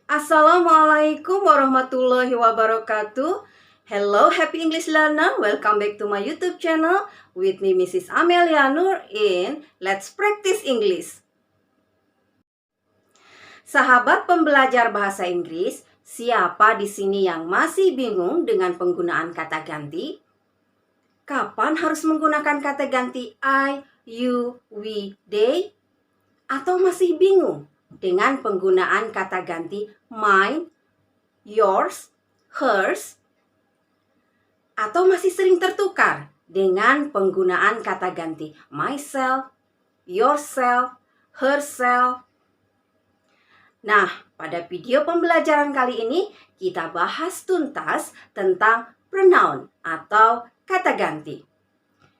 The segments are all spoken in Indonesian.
Assalamualaikum warahmatullahi wabarakatuh. Hello, happy English learner. Welcome back to my YouTube channel with me, Mrs. Amelia Nur in Let's Practice English. Sahabat pembelajar bahasa Inggris, siapa di sini yang masih bingung dengan penggunaan kata ganti? Kapan harus menggunakan kata ganti I, you, we, they? Atau masih bingung dengan penggunaan kata ganti mine, yours, hers? Atau masih sering tertukar dengan penggunaan kata ganti myself, yourself, herself? Nah, pada video pembelajaran kali ini kita bahas tuntas tentang pronoun atau kata ganti.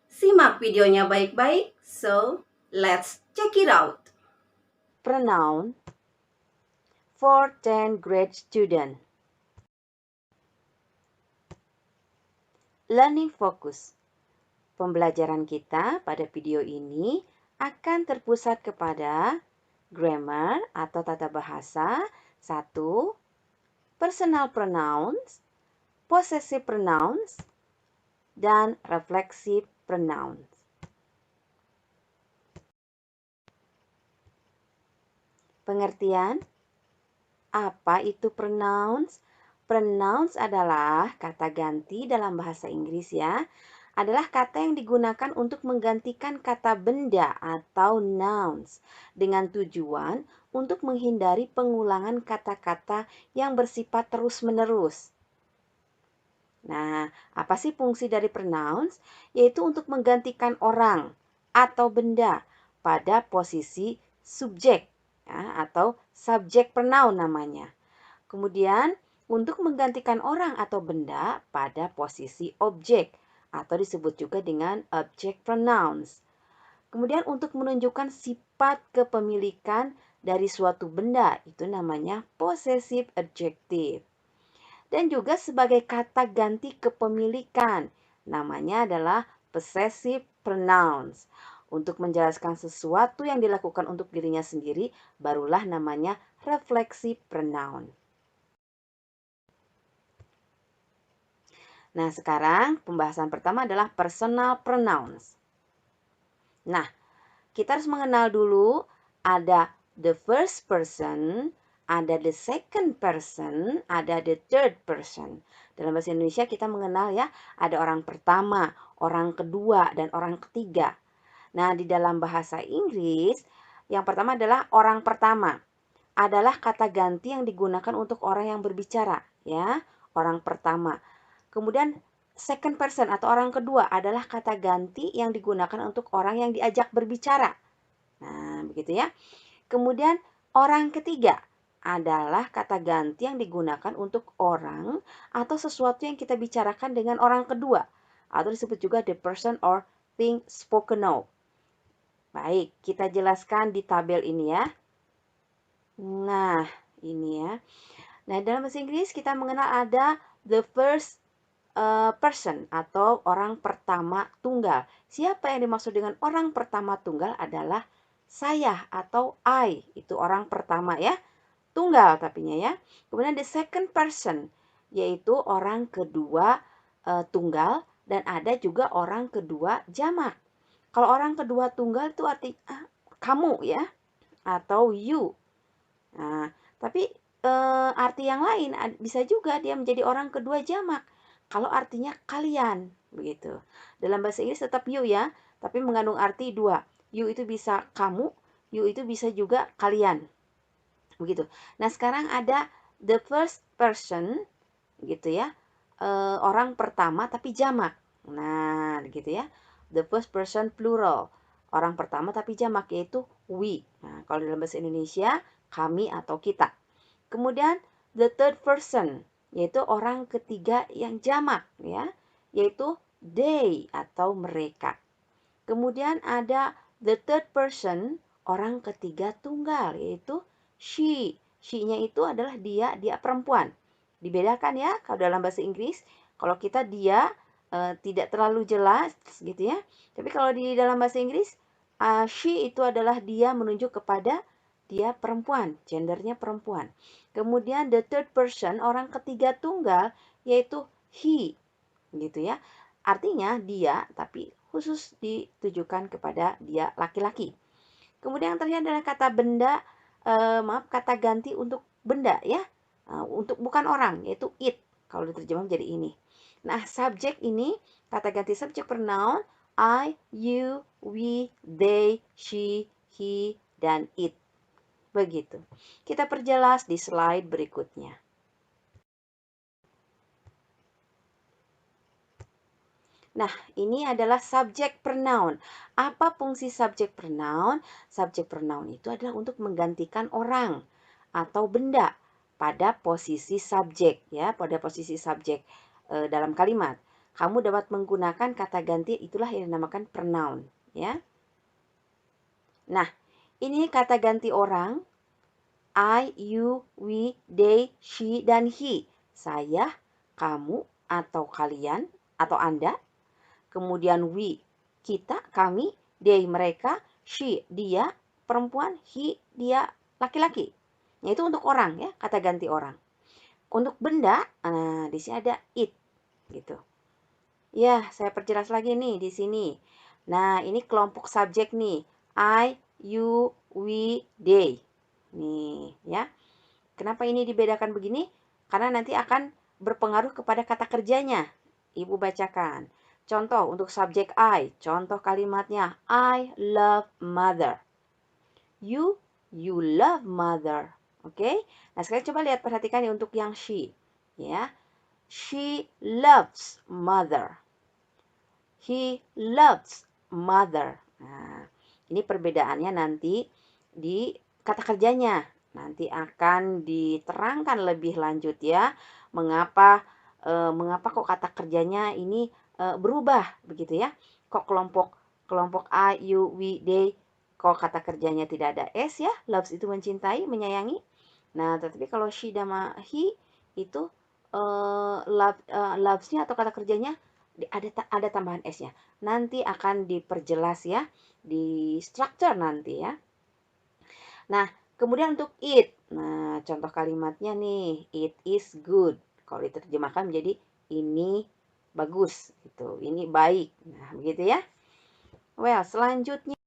Simak videonya baik-baik, so let's check it out. Pronoun for 10th grade student. Learning focus. Pembelajaran kita pada video ini akan terpusat kepada grammar atau tata bahasa, 1, personal pronouns, possessive pronouns, dan reflexive pronouns. Pengertian? Apa itu pronouns? Pronouns adalah kata ganti dalam bahasa Inggris ya. Adalah kata yang digunakan untuk menggantikan kata benda atau nouns dengan tujuan untuk menghindari pengulangan kata-kata yang bersifat terus-menerus. Nah, apa sih fungsi dari pronouns? Yaitu untuk menggantikan orang atau benda pada posisi subjek ya, atau subjek pronoun namanya. Kemudian, untuk menggantikan orang atau benda pada posisi objek atau disebut juga dengan object pronouns. Kemudian untuk menunjukkan sifat kepemilikan dari suatu benda, itu namanya possessive adjective. Dan juga sebagai kata ganti kepemilikan, namanya adalah possessive pronouns. Untuk menjelaskan sesuatu yang dilakukan untuk dirinya sendiri, barulah namanya reflexive pronoun. Nah, sekarang pembahasan pertama adalah personal pronouns. Nah, kita harus mengenal dulu ada the first person, ada the second person, ada the third person. Dalam bahasa Indonesia kita mengenal ya, ada orang pertama, orang kedua, dan orang ketiga. Nah, di dalam bahasa Inggris, yang pertama adalah orang pertama. Adalah kata ganti yang digunakan untuk orang yang berbicara, ya, orang pertama. Kemudian second person atau orang kedua adalah kata ganti yang digunakan untuk orang yang diajak berbicara. Nah, begitu ya. Kemudian orang ketiga adalah kata ganti yang digunakan untuk orang atau sesuatu yang kita bicarakan dengan orang kedua atau disebut juga the person or thing spoken of. Baik, kita jelaskan di tabel ini ya. Nah, ini ya. Nah, dalam bahasa Inggris kita mengenal ada the first person atau orang pertama tunggal. Siapa yang dimaksud dengan orang pertama tunggal adalah saya atau I. Itu orang pertama ya. Tunggal tapinya ya. Kemudian the second person yaitu orang kedua tunggal dan ada juga orang kedua jamak. Kalau orang kedua tunggal itu artinya kamu ya atau you. Nah, tapi arti yang lain bisa juga dia menjadi orang kedua jamak. Kalau artinya kalian, begitu. Dalam bahasa Inggris tetap you ya, tapi mengandung arti dua. You itu bisa kamu, you itu bisa juga kalian. Begitu. Nah, sekarang ada the first person, gitu ya. Orang pertama tapi jamak. Nah, gitu ya. The first person plural. Orang pertama tapi jamak yaitu we. Nah, kalau dalam bahasa Indonesia kami atau kita. Kemudian the third person yaitu orang ketiga yang jamak ya, yaitu they atau mereka. Kemudian ada the third person orang ketiga tunggal yaitu she. She-nya itu adalah dia perempuan. Dibedakan ya kalau dalam bahasa Inggris, kalau kita dia tidak terlalu jelas gitu ya. Tapi kalau di dalam bahasa Inggris she itu adalah dia menunjuk kepada dia perempuan, gendernya perempuan. Kemudian the third person, orang ketiga tunggal, yaitu he, gitu ya. Artinya dia, tapi khusus ditujukan kepada dia laki-laki. Kemudian yang terakhir adalah kata benda, kata ganti untuk benda ya, untuk bukan orang, yaitu it. Kalau diterjemah menjadi ini. Nah, subjek ini, kata ganti subjek pronoun, I, you, we, they, she, he, dan it. Begitu. Kita perjelas di slide berikutnya. Nah, ini adalah subjek pronoun. Apa fungsi subjek pronoun? Subjek pronoun itu adalah untuk menggantikan orang atau benda pada posisi subjek ya, pada posisi subjek dalam kalimat. Kamu dapat menggunakan kata ganti, itulah yang dinamakan pronoun ya. Nah, ini kata ganti orang. I, you, we, they, she, dan he. Saya, kamu, atau kalian, atau Anda. Kemudian we, kita, kami, they, mereka, she, dia, perempuan, he, dia, laki-laki. Nah, itu untuk orang ya, kata ganti orang. Untuk benda, di sini ada it, gitu. Ya, saya perjelas lagi nih di sini. Nah, ini kelompok subjek nih. I, you, we, they. Nih, ya. Kenapa ini dibedakan begini? Karena nanti akan berpengaruh kepada kata kerjanya. Ibu bacakan. Contoh untuk subjek I. Contoh kalimatnya. I love mother. You love mother. Oke? Nah, sekarang coba lihat, perhatikan ya untuk yang she. Ya. She loves mother. He loves mother. Nah, ini perbedaannya nanti di kata kerjanya. Nanti akan diterangkan lebih lanjut ya, mengapa kok kata kerjanya ini berubah begitu ya. Kok kelompok I, you, we, they, kok kata kerjanya tidak ada s ya. Loves itu mencintai, menyayangi. Nah, tetapi kalau she dan he itu loves-nya atau kata kerjanya ada tambahan s-nya. Nanti akan diperjelas ya di structure nanti ya. Nah, kemudian untuk it. Nah, contoh kalimatnya nih, it is good. Kalau diterjemahkan menjadi ini bagus gitu. Ini baik. Nah, begitu ya. Well, selanjutnya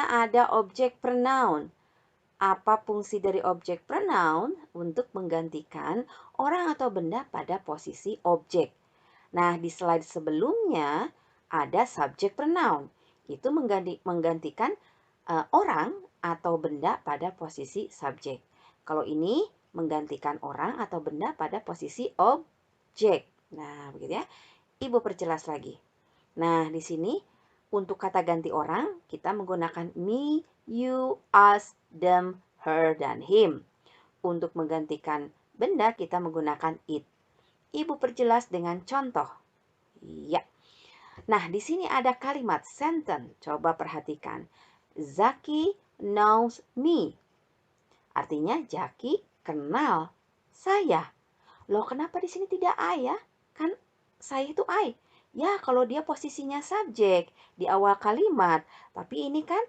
ada objek pronoun. Apa fungsi dari objek pronoun? Untuk menggantikan orang atau benda pada posisi objek. Nah, di slide sebelumnya ada subjek pronoun. Itu menggantikan orang atau benda pada posisi subjek. Kalau ini menggantikan orang atau benda pada posisi objek. Nah, begitu ya. Ibu perjelas lagi. Nah, di sini untuk kata ganti orang kita menggunakan me, you, us, them, her, dan him. Untuk menggantikan benda kita menggunakan it. Ibu perjelas dengan contoh. Ya. Nah, di sini ada kalimat sentence. Coba perhatikan. Zaki knows me. Artinya Zaki kenal saya. Loh, kenapa di sini tidak I ya? Kan saya itu I. Ya, kalau dia posisinya subjek di awal kalimat. Tapi ini kan,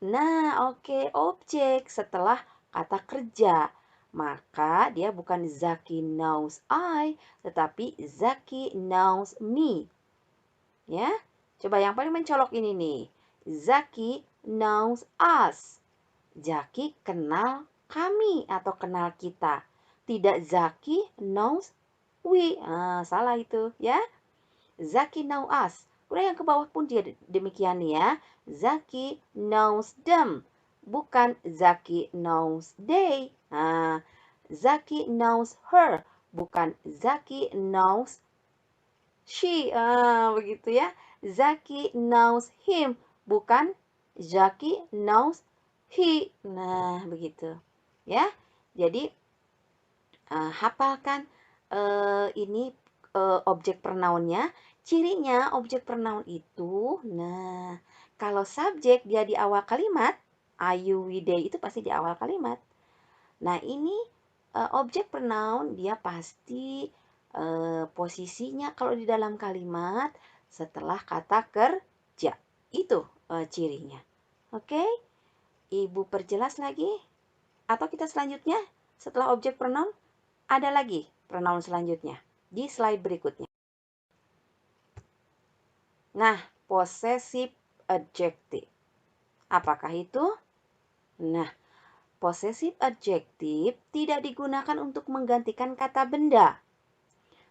nah oke, objek setelah kata kerja. Maka dia bukan Zaki knows I, tetapi Zaki knows me. Ya, coba yang paling mencolok ini nih. Zaki knows us. Zaki kenal kami atau kenal kita. Tidak Zaki knows we. Salah itu ya. Zaki know us. Kemudian yang ke bawah pun dia demikian ya. Zaki knows them. Bukan Zaki knows they. Zaki knows her. Bukan Zaki knows she. Begitu ya. Zaki knows him. Bukan Zaki knows he. Nah, begitu. Ya. Jadi hafalkan ini objek pronounnya. Cirinya objek pronoun itu, nah, kalau subjek dia di awal kalimat, I, you, we, they itu pasti di awal kalimat. Nah, ini objek pronoun dia pasti posisinya kalau di dalam kalimat setelah kata kerja. Itu cirinya. Oke, Ibu perjelas lagi. Atau kita selanjutnya, setelah objek pronoun, ada lagi pronoun selanjutnya di slide berikutnya. Nah, possessive adjective. Apakah itu? Nah, possessive adjective tidak digunakan untuk menggantikan kata benda,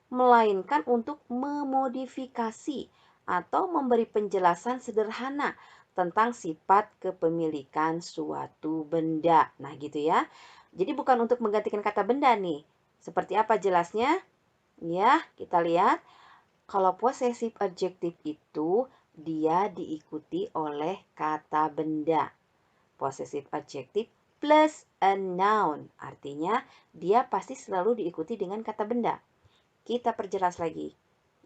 melainkan untuk memodifikasi atau memberi penjelasan sederhana tentang sifat kepemilikan suatu benda. Nah, gitu ya. Jadi bukan untuk menggantikan kata benda nih. Seperti apa jelasnya? Ya, kita lihat. Kalau possessive adjective itu dia diikuti oleh kata benda. Possessive adjective plus a noun. Artinya dia pasti selalu diikuti dengan kata benda. Kita perjelas lagi.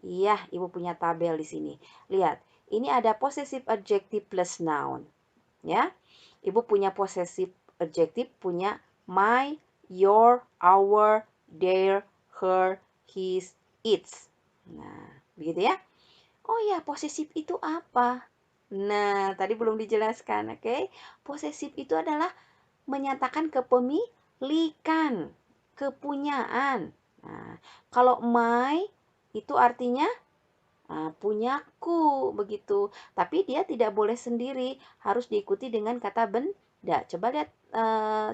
Iya, Ibu punya tabel di sini. Lihat, ini ada possessive adjective plus noun. Ya, Ibu punya possessive adjective, punya my, your, our, their, her, his, its. Nah, begitu ya. Oh ya, posesif itu apa? Nah, tadi belum dijelaskan, oke? Posesif itu adalah menyatakan kepemilikan, kepunyaan. Nah, kalau my itu artinya punyaku, begitu. Tapi dia tidak boleh sendiri, harus diikuti dengan kata benda. Coba lihat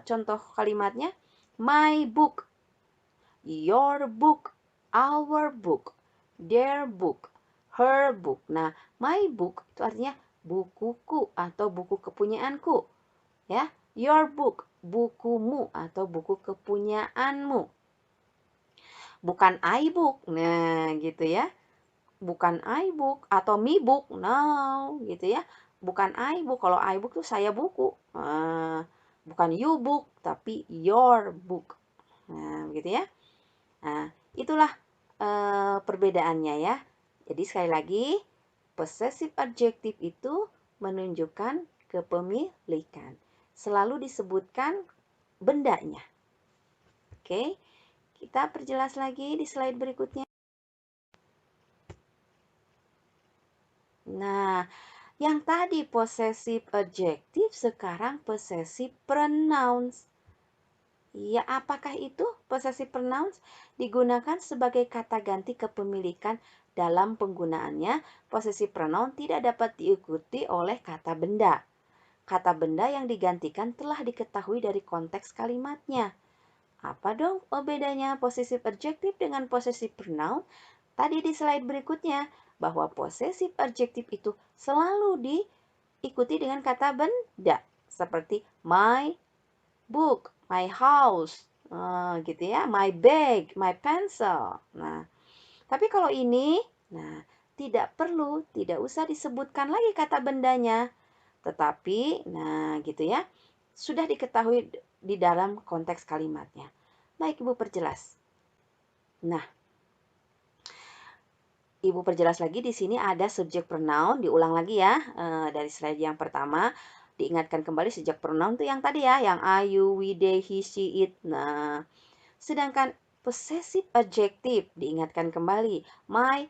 contoh kalimatnya. My book, your book, our book, their book, her book. Nah, my book itu artinya bukuku atau buku kepunyaanku. Ya, your book, bukumu atau buku kepunyaanmu. Bukan iBook. Nah, gitu ya. Bukan iBook atau me book. No, gitu ya. Bukan iBook. Kalau iBook tuh saya buku. Bukan you book, tapi your book. Nah, begitu ya. Nah, itulah perbedaannya ya. Jadi sekali lagi, possessive adjective itu menunjukkan kepemilikan. Selalu disebutkan bendanya. Oke, kita perjelas lagi di slide berikutnya. Nah, yang tadi possessive adjective, sekarang possessive pronouns. Ya, apakah itu possessive pronouns? Digunakan sebagai kata ganti kepemilikan. Dalam penggunaannya, possessive pronoun tidak dapat diikuti oleh kata benda. Kata benda yang digantikan telah diketahui dari konteks kalimatnya. Apa dong bedanya possessive adjective dengan possessive pronoun? Tadi di slide berikutnya, bahwa possessive adjective itu selalu diikuti dengan kata benda. Seperti my book, my house, gitu ya, my bag, my pencil. Nah, tapi kalau ini, tidak perlu, tidak usah disebutkan lagi kata bendanya. Tetapi, gitu ya, sudah diketahui di dalam konteks kalimatnya. Baik, Ibu perjelas. Nah, Ibu perjelas lagi di sini ada subjek pronoun, diulang lagi ya, dari slide yang pertama. Diingatkan kembali subjek pronoun tuh yang tadi ya, yang I, you, we, they, he, she, it. Nah, sedangkan possessive adjective diingatkan kembali, my,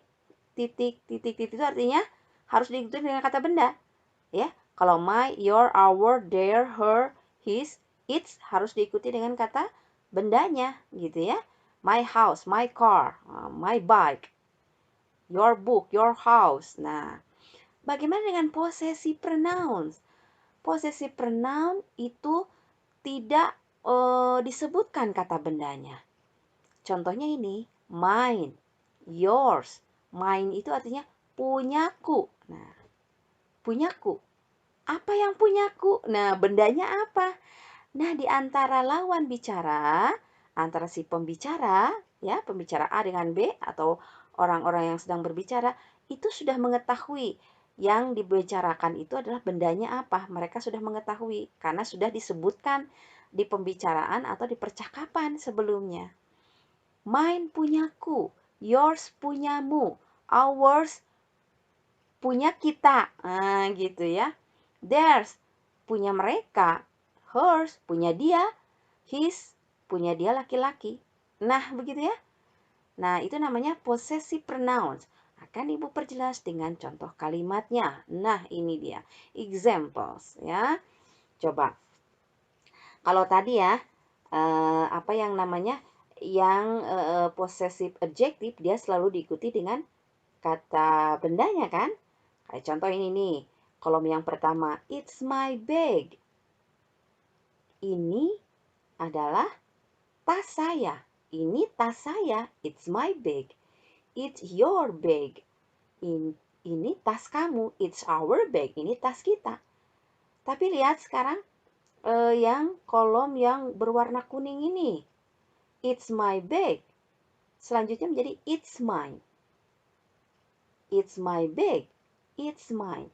titik, titik, titik itu artinya harus diikuti dengan kata benda. Ya, kalau my, your, our, their, her, his, its harus diikuti dengan kata bendanya, gitu ya. My house, my car, my bike, your book, your house. Nah, bagaimana dengan possessive pronouns? Possessive pronoun itu tidak disebutkan kata bendanya. Contohnya ini, mine, yours. Mine itu artinya punyaku. Nah, punyaku. Apa yang punyaku? Nah, bendanya apa? Nah, di antara lawan bicara, antara si pembicara, ya, pembicara A dengan B atau orang-orang yang sedang berbicara, itu sudah mengetahui yang dibicarakan itu adalah bendanya apa. Mereka sudah mengetahui karena sudah disebutkan di pembicaraan atau di percakapan sebelumnya. Mine punyaku, yours punyamu, ours punya kita. Nah, gitu ya. Theirs punya mereka, hers punya dia, his punya dia laki-laki. Nah, begitu ya. Nah, itu namanya possessive pronouns. Akan Ibu perjelas dengan contoh kalimatnya. Nah, ini dia. Examples ya. Coba. Kalau tadi ya, apa yang namanya? Yang possessive adjective dia selalu diikuti dengan kata bendanya kan? Kayak contoh ini nih. Kolom yang pertama, it's my bag. Ini adalah tas saya. Ini tas saya. It's my bag. It's your bag. Ini tas kamu. It's our bag. Ini tas kita. Tapi lihat sekarang yang kolom yang berwarna kuning ini. It's my bag. Selanjutnya menjadi it's mine. It's my bag. It's mine.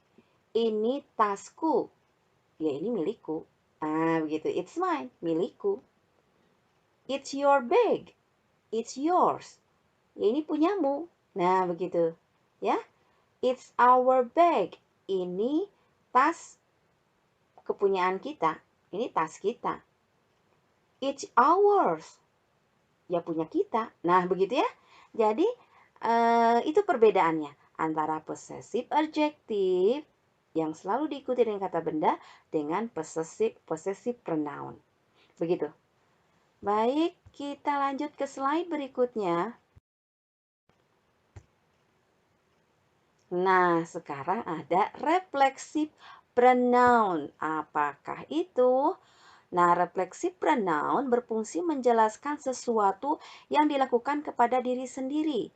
Ini tasku. Ya ini milikku. Begitu. It's mine. Milikku. It's your bag. It's yours. Ya ini punyamu. Nah begitu. Ya. It's our bag. Ini tas kepunyaan kita. Ini tas kita. It's ours. Ya punya kita. Nah begitu ya. Jadi itu perbedaannya antara possessive adjective yang selalu diikuti dengan kata benda dengan possessive pronoun. Begitu. Baik, kita lanjut ke slide berikutnya. Nah, sekarang ada reflexive pronoun. Apakah itu? Nah, reflexive pronoun berfungsi menjelaskan sesuatu yang dilakukan kepada diri sendiri.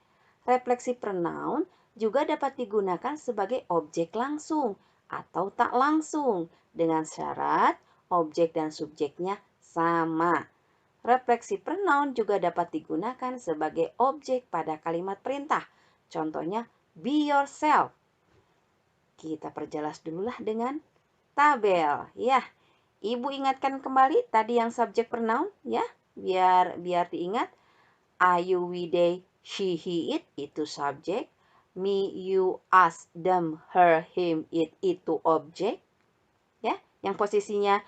Reflexive pronoun juga dapat digunakan sebagai objek langsung atau tak langsung dengan syarat objek dan subjeknya sama. Reflexive pronoun juga dapat digunakan sebagai objek pada kalimat perintah. Contohnya, be yourself. Kita perjelas dululah dengan tabel. Ya, Ibu ingatkan kembali tadi yang subjek pronoun ya, biar diingat. I, you, we, they, she, he, it itu subjek. Me, you, us, them, her, him, it itu objek. Ya, yang posisinya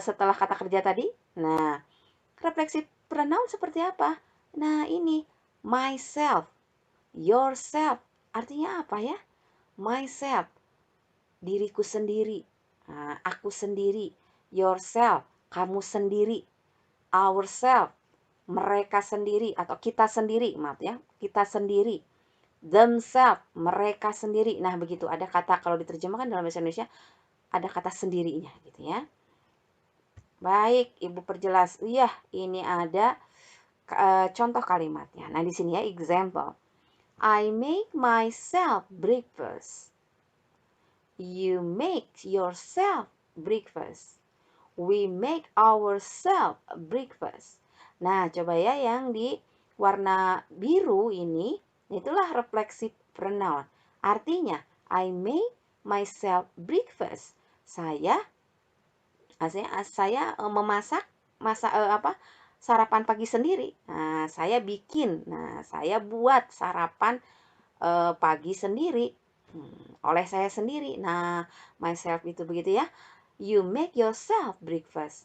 setelah kata kerja tadi. Nah, reflexive pronoun seperti apa? Nah, ini myself, yourself. Artinya apa ya? Myself, diriku sendiri. Nah, aku sendiri. Yourself, kamu sendiri. Ourself, mereka sendiri atau kita sendiri, maaf ya, kita sendiri. Themselves, mereka sendiri. Nah, begitu ada kata kalau diterjemahkan dalam bahasa Indonesia ada kata sendirinya gitu ya. Baik, Ibu perjelas. Iya, ini ada contoh kalimatnya. Nah, di sini ya example. I make myself breakfast. You make yourself breakfast. We make ourselves breakfast. Nah, coba ya yang di warna biru ini, itulah reflexive pronoun. Artinya, I make myself breakfast. Saya memasak sarapan pagi sendiri. Nah, saya bikin. Nah, saya buat sarapan pagi sendiri. Oleh saya sendiri. Nah, myself itu begitu ya. You make yourself breakfast.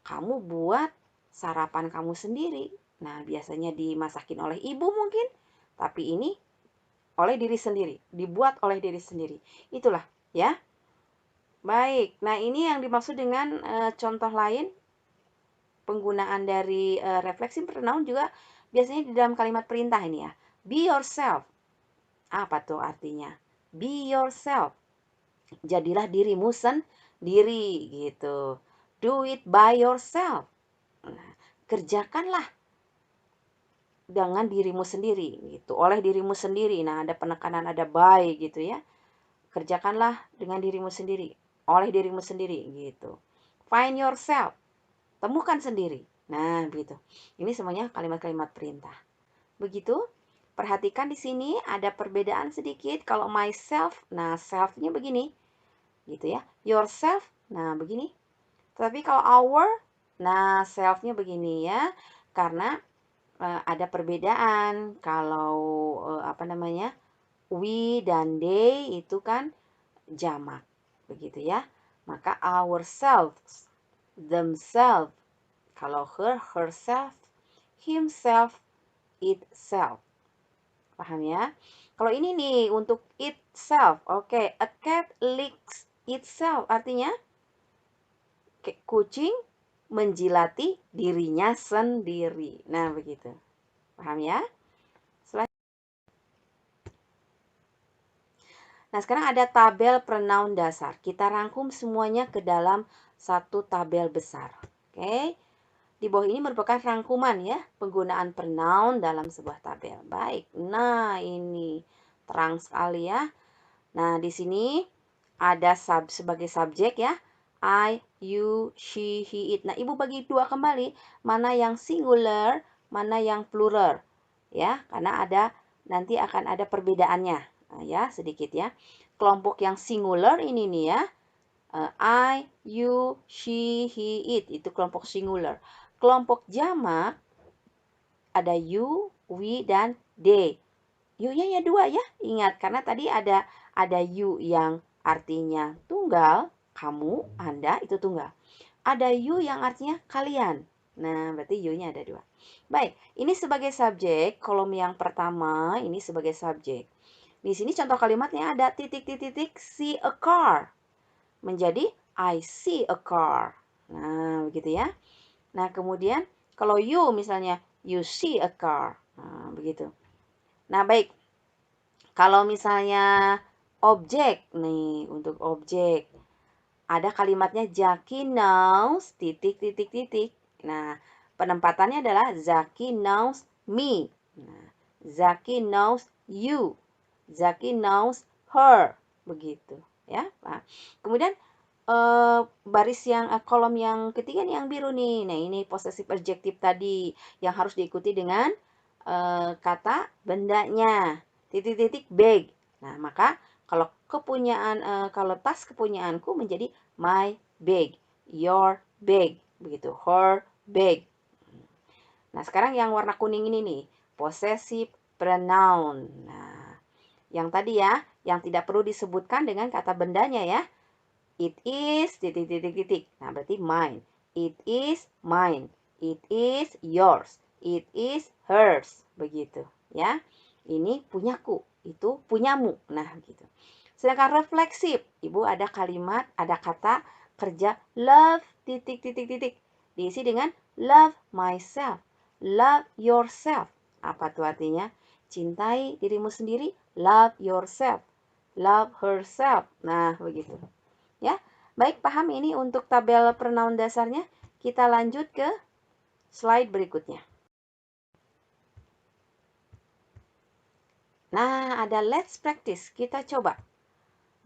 Kamu buat sarapan kamu sendiri. Nah, biasanya dimasakin oleh ibu mungkin. Tapi ini oleh diri sendiri. Dibuat oleh diri sendiri. Itulah ya. Baik, nah ini yang dimaksud dengan contoh lain. Penggunaan dari reflexive pronoun juga biasanya di dalam kalimat perintah ini ya. Be yourself. Apa tuh artinya? Be yourself. Jadilah dirimu sendiri gitu. Do it by yourself. Nah, kerjakanlah dengan dirimu sendiri gitu. Oleh dirimu sendiri. Nah, ada penekanan, ada by gitu ya. Kerjakanlah dengan dirimu sendiri. Oleh dirimu sendiri gitu. Find yourself. Temukan sendiri. Nah, begitu. Ini semuanya kalimat-kalimat perintah. Begitu. Perhatikan di sini ada perbedaan sedikit. Kalau myself, nah self-nya begini. Gitu ya. Yourself, nah begini. Tapi kalau our, nah self-nya begini ya. Karena ada perbedaan. Kalau we dan they itu kan jamak. Begitu ya. Maka ourselves, themselves. Kalau her, herself, himself, itself. Paham ya? Kalau ini nih untuk itself. Oke, a cat licks itself artinya kucing menjilati dirinya sendiri. Nah, begitu. Paham ya? Nah, sekarang ada tabel pronoun dasar. Kita rangkum semuanya ke dalam satu tabel besar. Oke. Di bawah ini merupakan rangkuman ya, penggunaan pronoun dalam sebuah tabel. Baik. Nah, ini terang sekali ya. Nah, di sini ada sebagai subjek ya. I, you, she, he, it. Nah, Ibu bagi dua kembali. Mana yang singular, mana yang plural. Ya, karena nanti akan ada perbedaannya. Nah, ya, sedikit ya. Kelompok yang singular ini nih ya. I, you, she, he, it. Itu kelompok singular. Kelompok jamak ada you, we, dan they. You-nya ya dua ya. Ingat, karena tadi ada you yang artinya tunggal. Kamu, Anda, itu tunggal. Ada you yang artinya kalian. Nah, berarti you-nya ada dua. Baik, ini sebagai subjek. Kolom yang pertama, ini sebagai subjek. Di sini contoh kalimatnya ada titik-titik see a car. Menjadi I see a car. Nah, begitu ya. Nah, kemudian kalau you misalnya you see a car. Nah, begitu. Nah, baik. Kalau misalnya objek nih, untuk objek ada kalimatnya Zaki knows titik. Nah, penempatannya adalah Zaki knows me. Nah, Zaki knows you. Zaki knows her. Begitu, ya. Nah, kemudian baris yang kolom yang ketiga nih yang biru nih. Nah, ini possessive adjective tadi yang harus diikuti dengan kata bendanya. Titik-titik bag. Nah, maka kalau kalau tas kepunyaanku menjadi my bag, your bag, begitu, her bag. Nah, sekarang yang warna kuning ini nih, possessive pronoun. Nah, yang tadi ya, yang tidak perlu disebutkan dengan kata bendanya ya. It is titik. Nah, berarti mine. It is mine. It is yours. It is hers. Begitu, ya. Ini punyaku, itu punyamu. Nah, gitu. Sedangkan refleksif, Ibu ada kalimat, ada kata kerja love titik. Diisi dengan love myself, love yourself. Apa tuh artinya? Cintai dirimu sendiri, love yourself, love herself. Nah, begitu. Ya, baik, paham ini untuk tabel pronoun dasarnya. Kita lanjut ke slide berikutnya. Nah, ada let's practice. Kita coba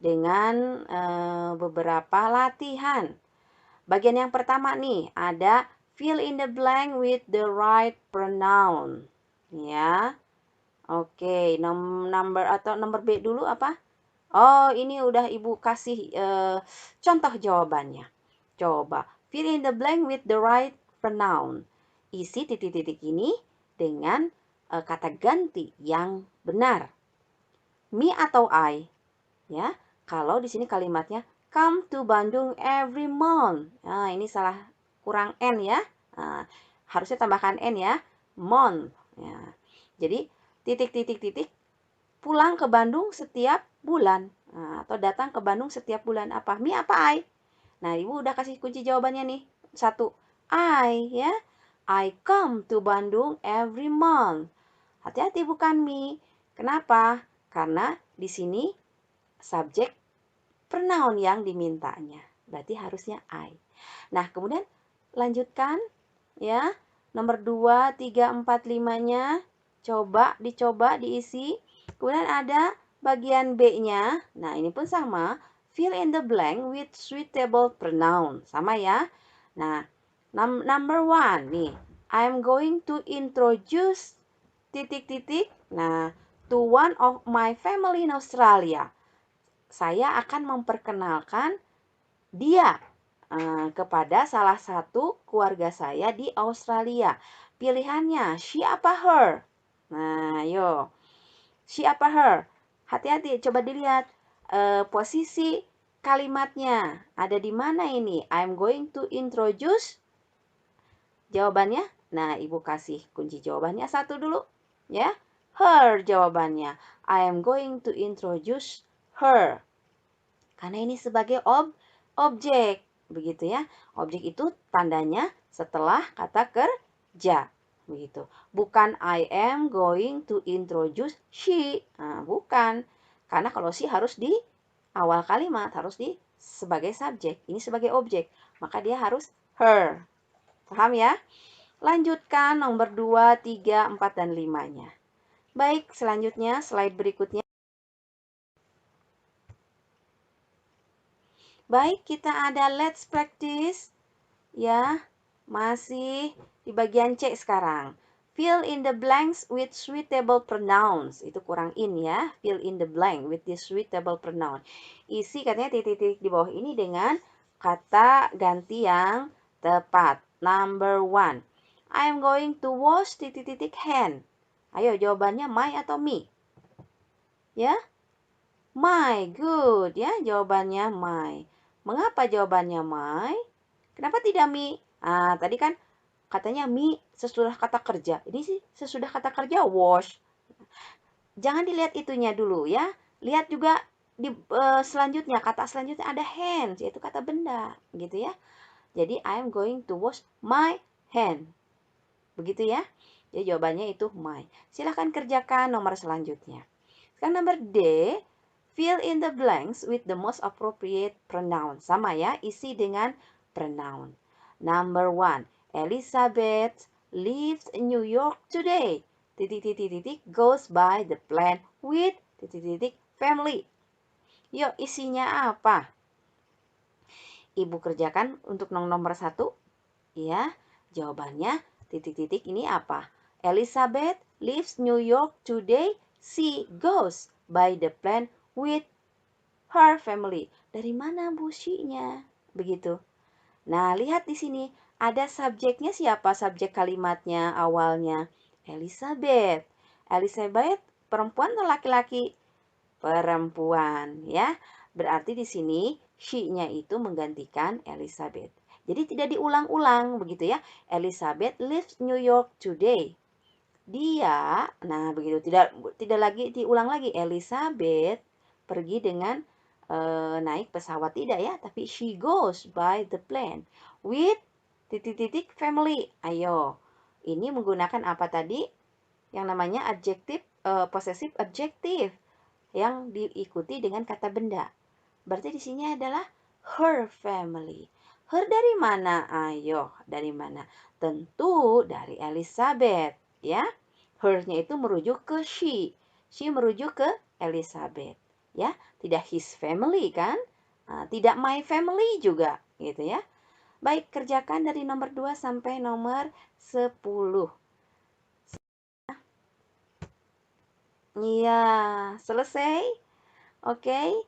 dengan beberapa latihan. Bagian yang pertama nih, ada fill in the blank with the right pronoun. Ya. Oke, nomor B dulu apa? Oh, ini udah Ibu kasih contoh jawabannya. Coba, fill in the blank with the right pronoun. Isi titik-titik ini dengan kata ganti yang benar. Me atau I? Ya, kalau di sini kalimatnya come to Bandung every month. Nah, ini salah, kurang N ya. Nah, harusnya tambahkan N ya. Month. Ya. Jadi, titik pulang ke Bandung setiap bulan. Nah, atau datang ke Bandung setiap bulan. Apa? Me apa I? Nah, Ibu udah kasih kunci jawabannya nih. 1. I ya. I come to Bandung every month. Hati-hati, bukan me. Kenapa? Karena di sini subjek pronoun yang dimintanya. Berarti harusnya I. Nah, kemudian lanjutkan ya. Nomor 2, 3, 4, 5-nya dicoba diisi. Kemudian ada bagian B-nya. Nah, ini pun sama. Fill in the blank with suitable pronoun. Sama ya. Nah, number 1 nih. I'm going to introduce titik. Nah, to one of my family in Australia. Saya akan memperkenalkan dia kepada salah satu keluarga saya di Australia. Pilihannya, she apa her? Nah, yo. She apa her? Hati-hati, coba dilihat posisi kalimatnya. Ada di mana ini? I'm going to introduce. Jawabannya, nah Ibu kasih kunci jawabannya 1 dulu. Ya, Her jawabannya. I am going to introduce her. Karena ini sebagai objek. Begitu ya. Objek itu tandanya setelah kata kerja. Begitu. Bukan I am going to introduce she. Nah, bukan. Karena kalau she harus di awal kalimat, harus di sebagai subjek. Ini sebagai objek. Maka dia harus her. Paham ya? Lanjutkan nomor 2, 3, 4, dan 5-nya. Baik, selanjutnya slide berikutnya. Baik, kita ada let's practice. Ya, masih di bagian C sekarang. Fill in the blanks with suitable pronouns. Itu kurang in ya. Fill in the blank with the suitable pronoun. Isi katanya titik-titik di bawah ini dengan kata ganti yang tepat. Number 1. I am going to wash titik-titik hand. Ayo jawabannya my atau me? Ya, my. Good ya, jawabannya my. Mengapa jawabannya my? Kenapa tidak me? Tadi kan katanya me sesudah kata kerja. Ini sih sesudah kata kerja wash. Jangan dilihat itunya dulu ya. Lihat juga di selanjutnya, kata selanjutnya ada hands, yaitu kata benda, gitu ya. Jadi I am going to wash my hand. Begitu ya. Jadi jawabannya itu my. Silahkan kerjakan nomor selanjutnya. Sekarang nomor D, fill in the blanks with the most appropriate pronoun. Sama ya, isi dengan pronoun. Number 1, Elizabeth leaves New York today. Titik-titik-titik goes by the plane with titik-titik family. Yuk, isinya apa? Ibu kerjakan untuk nomor 1. Ya, jawabannya titik-titik ini apa? Elizabeth leaves New York today. She goes by the plane with her family. Dari mana Bu she-nya? Begitu. Nah, lihat di sini. Ada subjeknya siapa? Subjek kalimatnya awalnya. Elizabeth. Elizabeth perempuan atau laki-laki? Perempuan ya. Berarti di sini she-nya itu menggantikan Elizabeth. Jadi tidak diulang-ulang begitu ya. Elizabeth leaves New York today. Dia, nah begitu tidak lagi diulang lagi. Elizabeth pergi dengan naik pesawat tidak ya, tapi she goes by the plane with titik-titik family. Ayo, ini menggunakan apa tadi? Yang namanya adjektif, possessive adjective yang diikuti dengan kata benda. Berarti di sini adalah her family. Her dari mana? Ayo, dari mana? Tentu dari Elizabeth, ya. Her-nya itu merujuk ke she. She merujuk ke Elizabeth, ya. Tidak his family kan? Tidak my family juga, gitu ya. Baik, kerjakan dari nomor 2 sampai nomor 10. Iya, selesai. Oke,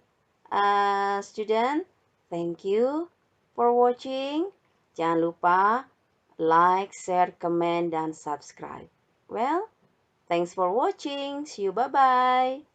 student, thank you for watching. Jangan lupa like, share, comment, dan subscribe. Well, thanks for watching. See you, bye-bye.